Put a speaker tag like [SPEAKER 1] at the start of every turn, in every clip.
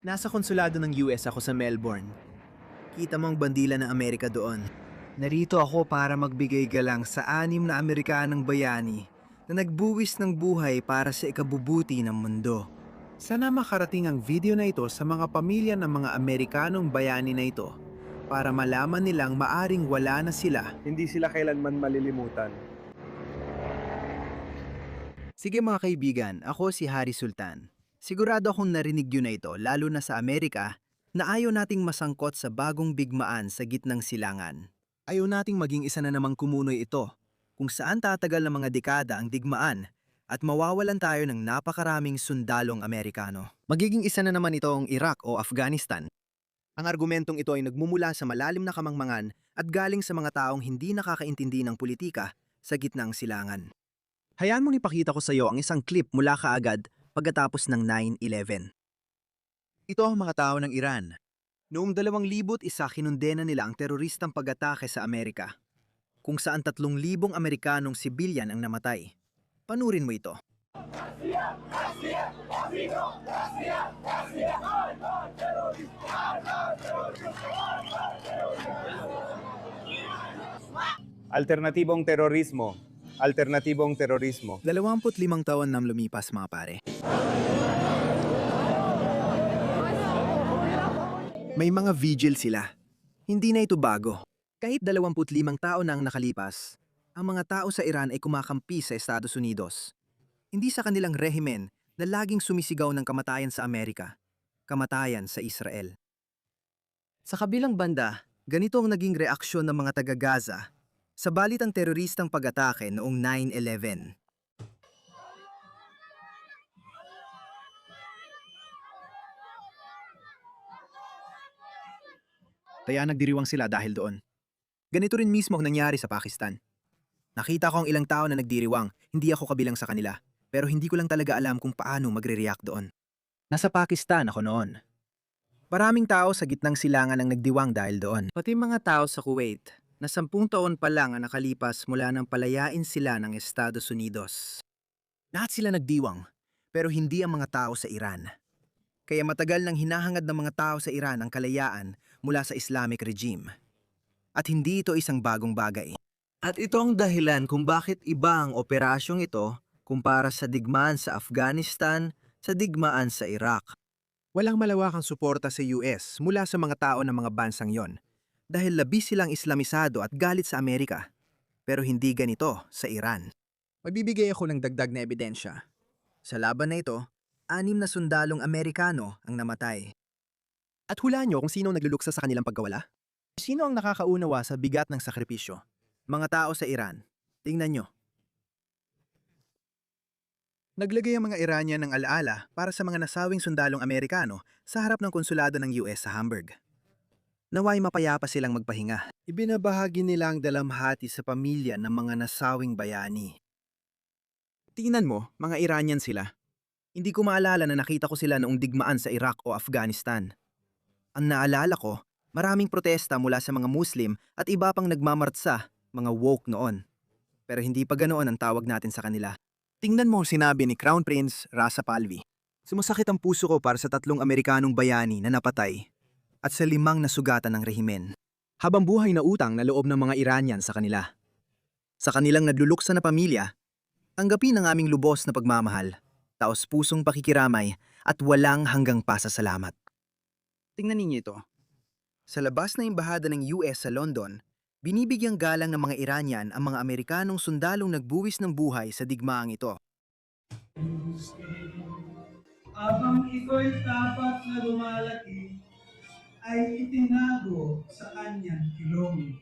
[SPEAKER 1] Nasa konsulado ng US ako sa Melbourne. Kita mo ang bandila ng Amerika doon.
[SPEAKER 2] Narito ako para magbigay galang sa 6 na Amerikanong bayani na nagbuwis ng buhay para sa ikabubuti ng mundo.
[SPEAKER 3] Sana makarating ang video na ito sa mga pamilya ng mga Amerikanong bayani na ito para malaman nilang maaring wala na sila.
[SPEAKER 4] Hindi sila kailanman malilimutan.
[SPEAKER 2] Sige mga kaibigan, ako si Hari Sultan. Sigurado akong narinig yun na ito, lalo na sa Amerika, na ayaw nating masangkot sa bagong bigmaan sa gitnang silangan. Ayaw nating maging isa na namang kumunoy ito, kung saan tatagal ng mga dekada ang digmaan at mawawalan tayo ng napakaraming sundalong Amerikano. Magiging isa na naman ito ang Iraq o Afghanistan. Ang argumentong ito ay nagmumula sa malalim na kamangmangan at galing sa mga taong hindi nakakaintindi ng politika sa gitnang silangan. Hayaan mong ipakita ko sa iyo ang isang clip mula kaagad pagkatapos ng 9/11. Ito ang mga tao ng Iran. Noong 2001, kinundena nila ang teroristang pag-atake sa Amerika, kung saan 3,000 Amerikanong sibilyan ang namatay. Panurin mo ito.
[SPEAKER 4] Alternatibong terorismo. Alternatibong terorismo.
[SPEAKER 2] 25 taon nang lumipas, mga pare. May mga vigil sila. Hindi na ito bago. Kahit 25 taon na ang nakalipas, ang mga tao sa Iran ay kumakampi sa Estados Unidos. Hindi sa kanilang rehimen na laging sumisigaw ng kamatayan sa Amerika, kamatayan sa Israel. Sa kabilang banda, ganito ang naging reaksyon ng mga taga-Gaza sa balitang teroristang pag-atake noong 9/11. Kaya nagdiriwang sila dahil doon. Ganito rin mismo ang nangyari sa Pakistan. Nakita ko ang ilang tao na nagdiriwang, hindi ako kabilang sa kanila, pero hindi ko lang talaga alam kung paano magre-react doon. Nasa Pakistan ako noon. Maraming tao sa gitnang silangan ang nagdiwang dahil doon. Pati mga tao sa Kuwait, na 10 taon pa lang ang nakalipas mula nang palayain sila ng Estados Unidos. Lahat sila nagdiwang, pero hindi ang mga tao sa Iran. Kaya matagal nang hinahangad ng mga tao sa Iran ang kalayaan mula sa Islamic regime. At hindi ito isang bagong bagay. At ito ang dahilan kung bakit iba ang operasyong ito kumpara sa digmaan sa Afghanistan, sa digmaan sa Iraq. Walang malawakang suporta sa US mula sa mga tao ng mga bansang yon dahil labis silang Islamisado at galit sa Amerika. Pero hindi ganito sa Iran. Magbibigay ako ng dagdag na ebidensya. Sa laban na ito, 6 na sundalong Amerikano ang namatay. At hulaan niyo kung sino ang nagluluksa sa kanilang pagkawala? Sino ang nakakaunawa sa bigat ng sakripisyo? Mga tao sa Iran. Tingnan niyo. Naglagay ang mga Iranian ng alaala para sa mga nasawing sundalong Amerikano sa harap ng konsulado ng US sa Hamburg. Naway mapayapa silang magpahinga. Ibinabahagi nila ang dalamhati sa pamilya ng mga nasawing bayani. Tingnan mo, mga Iranian sila. Hindi ko maalala na nakita ko sila noong digmaan sa Iraq o Afghanistan. Ang naalala ko, maraming protesta mula sa mga Muslim at iba pang nagmamartsa, mga woke noon. Pero hindi pa ganoon ang tawag natin sa kanila. Tingnan mo sinabi ni Crown Prince Reza Pahlavi. Sumasakit ang puso ko para sa 3 Amerikanong bayani na napatay at sa 5 nasugatan ng rehimen. Habang buhay na utang na loob ng mga Iranian sa kanila. Sa kanilang nagluluksa na pamilya, tanggapin ang aming lubos na pagmamahal, taos-pusong pakikiramay at walang hanggang pasasalamat. Tingnan ninyo ito. Sa labas na embahada ng US sa London, binibigyang galang ng mga Iranian ang mga Amerikanong sundalong nagbuwis ng buhay sa digmaang ito.
[SPEAKER 5] Habang ito'y tapat na lumalaki, ay itinago sa kanyang kilong.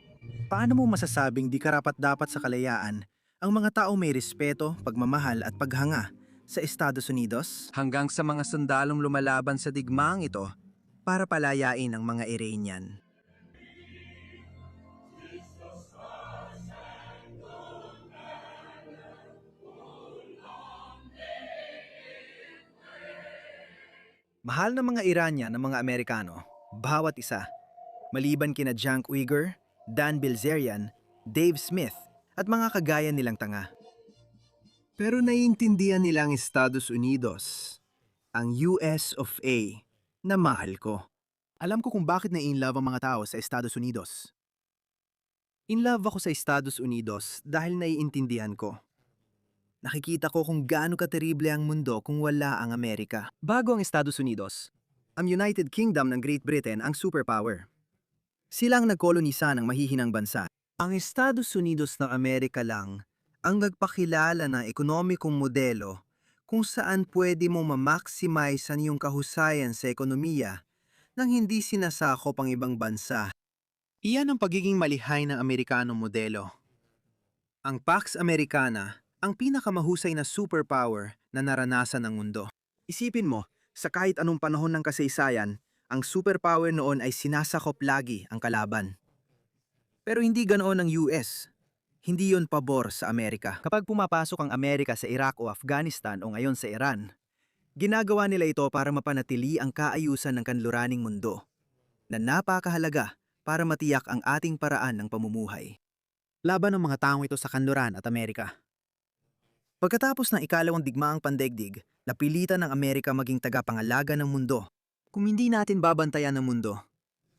[SPEAKER 2] Paano mo masasabing di karapat-dapat sa kalayaan ang mga tao may respeto, pagmamahal at paghanga sa Estados Unidos?
[SPEAKER 3] Hanggang sa mga sundalong lumalaban sa digmaang ito,
[SPEAKER 2] Para palayain ang mga Iranian. Mahal ng mga Iranian ng mga Amerikano, bawat isa. Maliban kina Cenk Uygur, Dan Bilzerian, Dave Smith, at mga kagaya nilang tanga. Pero naiintindihan nilang Estados Unidos, ang US of A, na mahal ko. Alam ko kung bakit na-inlove ang mga tao sa Estados Unidos. In love ako sa Estados Unidos dahil naiintindihan ko. Nakikita ko kung gaano katerible ang mundo kung wala ang Amerika. Bago ang Estados Unidos, ang United Kingdom ng Great Britain ang superpower. Sila ang nagkolonisa ng mahihinang bansa. Ang Estados Unidos ng Amerika lang ang nagpakilala ng ekonomikong modelo kung saan pwede mong ma-maximize ang iyong kahusayan sa ekonomiya nang hindi sinasakop ang ibang bansa. Iyan ang pagiging malihay ng Amerikanong modelo. Ang Pax Americana ang pinakamahusay na superpower na naranasan ng mundo. Isipin mo, sa kahit anong panahon ng kasaysayan, ang superpower noon ay sinasakop lagi ang kalaban. Pero hindi ganoon ang US. Hindi yon pabor sa Amerika. Kapag pumapasok ang Amerika sa Iraq o Afghanistan o ngayon sa Iran, ginagawa nila ito para mapanatili ang kaayusan ng kanluraning mundo, na napakahalaga para matiyak ang ating paraan ng pamumuhay. Laban ng mga taong ito sa kanluran at Amerika. Pagkatapos ng ikalawang digmaang pandaigdig, napilitan ng Amerika maging tagapangalaga ng mundo. Kung hindi natin babantayan ang mundo,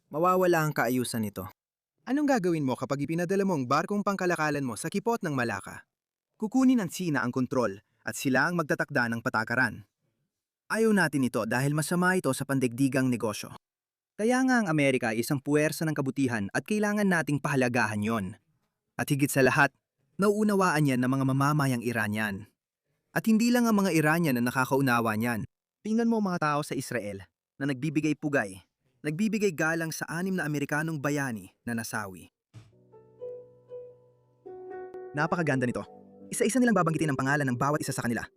[SPEAKER 2] mawawala ang kaayusan nito. Anong gagawin mo kapag ipinadala mo ang barkong pangkalakalan mo sa kipot ng Malacca? Kukunin ng Sina ang kontrol at sila ang magtatakda ng patakaran. Ayaw natin ito dahil masama ito sa pandaigdigang negosyo. Kaya nga ang Amerika ay isang puwersa ng kabutihan at kailangan nating pahalagahan yon. At higit sa lahat, nauunawaan yan ng mga mamamayang Iranian. At hindi lang ang mga Iranian na nakakaunawa niyan. Tingnan mo mga tao sa Israel na nagbibigay pugay, nagbibigay galang sa 6 na Amerikanong bayani na nasawi. Napakaganda nito. Isa-isa nilang babanggitin ang pangalan ng bawat isa sa kanila.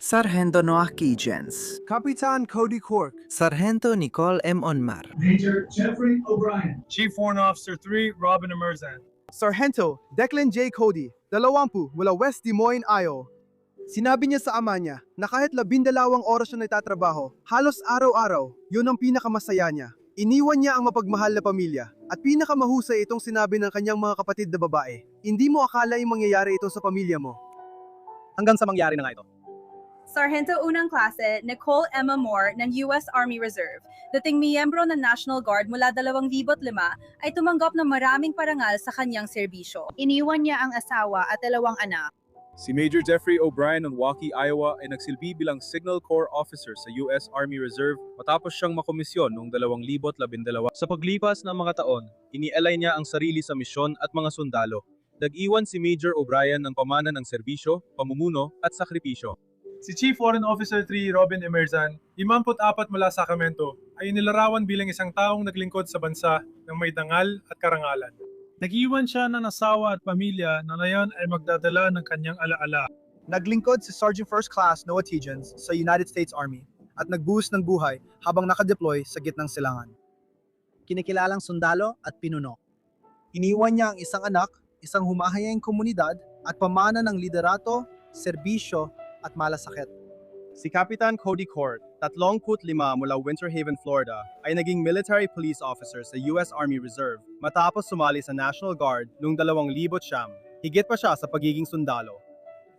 [SPEAKER 2] Sargento Noah Kijens,
[SPEAKER 3] Kapitan Cody Cork,
[SPEAKER 2] Sargento Nicole M. Onmar,
[SPEAKER 5] Major Jeffrey O'Brien,
[SPEAKER 6] Chief Warrant Officer 3, Robin Emerzan.
[SPEAKER 3] Sargento Declan J. Cody, 20 mula West Des Moines, Iowa. Sinabi niya sa ama niya na kahit 12 oras siya nagtatrabaho, halos araw-araw, yun ang pinakamasaya niya. Iniwan niya ang mapagmahal na pamilya at pinakamahusay itong sinabi ng kanyang mga kapatid na babae. Hindi mo akala yung mangyayari ito sa pamilya mo.
[SPEAKER 2] hanggang sa mangyari na nga ito.
[SPEAKER 7] Sargento Unang Klase Nicole Emma Moore ng US Army Reserve, dating miyembro ng National Guard mula 2005 ay tumanggap ng maraming parangal sa kanyang serbisyo. Iniwan niya ang asawa at 2 anak.
[SPEAKER 6] Si Major Jeffrey O'Brien ng Waukee, Iowa ay nagsilbi bilang Signal Corps Officer sa US Army Reserve matapos siyang makomisyon noong 2012. Sa paglipas ng mga taon, inialay niya ang sarili sa misyon at mga sundalo. Nag-iwan si Major O'Brien ng pamana ng serbisyo, pamumuno at sakripisyo.
[SPEAKER 8] Si Chief Warrant Officer 3 Robin Emerzan, 54 mula Sacramento, ay inilarawan bilang isang taong naglingkod sa bansa ng may dangal at karangalan.
[SPEAKER 5] Nag-iwan siya ng asawa at pamilya na ngayon ay magdadala ng kanyang alaala.
[SPEAKER 3] Naglingkod si Sergeant First Class Noah Kijens sa United States Army at nagbuhos ng buhay habang nakadeploy sa gitnang silangan. Kinikilalang sundalo at pinuno. Iniwan niya ang isang anak, isang humahayang komunidad at pamana ng liderato, serbisyo at malasakit.
[SPEAKER 6] Si Kapitan Cody Court, 35 mula Winter Haven, Florida, ay naging military police officer sa US Army Reserve matapos sumali sa National Guard noong 2009. Higit pa siya sa pagiging sundalo.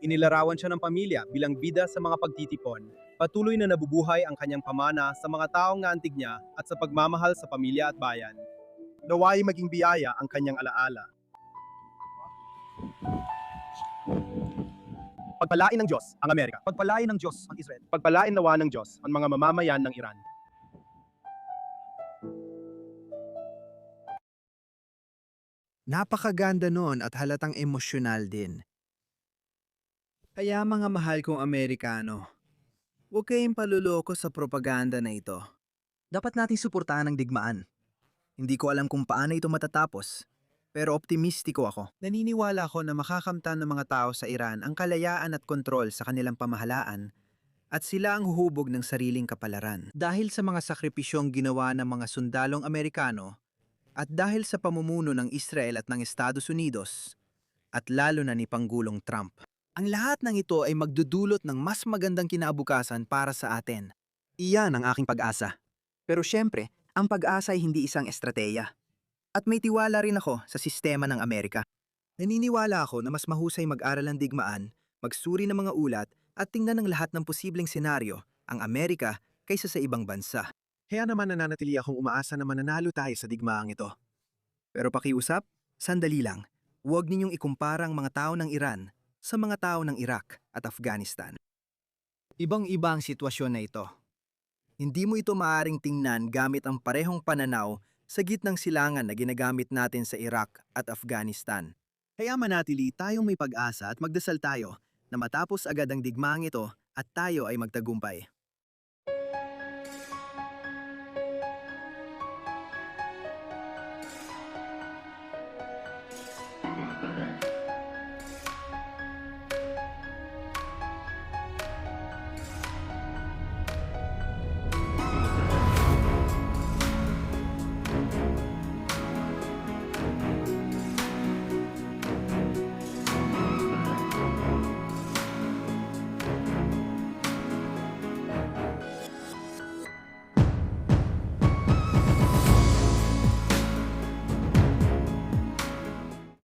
[SPEAKER 6] Inilarawan siya ng pamilya bilang bida sa mga pagtitipon. Patuloy na nabubuhay ang kanyang pamana sa mga taong naantig niya at sa pagmamahal sa pamilya at bayan. Naway maging biyaya ang kanyang alaala. Pagpalain ng Diyos ang Amerika.
[SPEAKER 2] Pagpalain ng Diyos ang Israel.
[SPEAKER 6] Pagpalain nawa ng Diyos ang mga mamamayan ng Iran.
[SPEAKER 2] Napakaganda noon at halatang emosyonal din. Kaya mga mahal kong Amerikano, huwag kayong paluloko sa propaganda na ito. Dapat nating suportahan ang digmaan. Hindi ko alam kung paano ito matatapos, pero optimistiko ako. Naniniwala ako na makakamtan ng mga tao sa Iran ang kalayaan at kontrol sa kanilang pamahalaan at sila ang huhubog ng sariling kapalaran. Dahil sa mga sakripisyong ginawa ng mga sundalong Amerikano at dahil sa pamumuno ng Israel at ng Estados Unidos at lalo na ni Pangulong Trump. Ang lahat ng ito ay magdudulot ng mas magandang kinabukasan para sa atin. Iyan ang aking pag-asa. Pero syempre, ang pag-asa ay hindi isang estratehiya. At may tiwala rin ako sa sistema ng Amerika. Naniniwala ako na mas mahusay mag-aral ng digmaan, magsuri ng mga ulat at tingnan ng lahat ng posibleng senaryo ang Amerika kaysa sa ibang bansa. Kaya naman nananatili akong umaasa na mananalo tayo sa digmaang ito. Pero pakiusap, sandali lang. Huwag ninyong ikumpara ang mga tao ng Iran sa mga tao ng Iraq at Afghanistan. Ibang-iba ang sitwasyon na ito. Hindi mo ito maaaring tingnan gamit ang parehong pananaw sa gitnang silangan na ginagamit natin sa Iraq at Afghanistan. Kaya manatili tayong may pag-asa at magdasal tayo na matapos agad ang digmaang ito at tayo ay magtagumpay.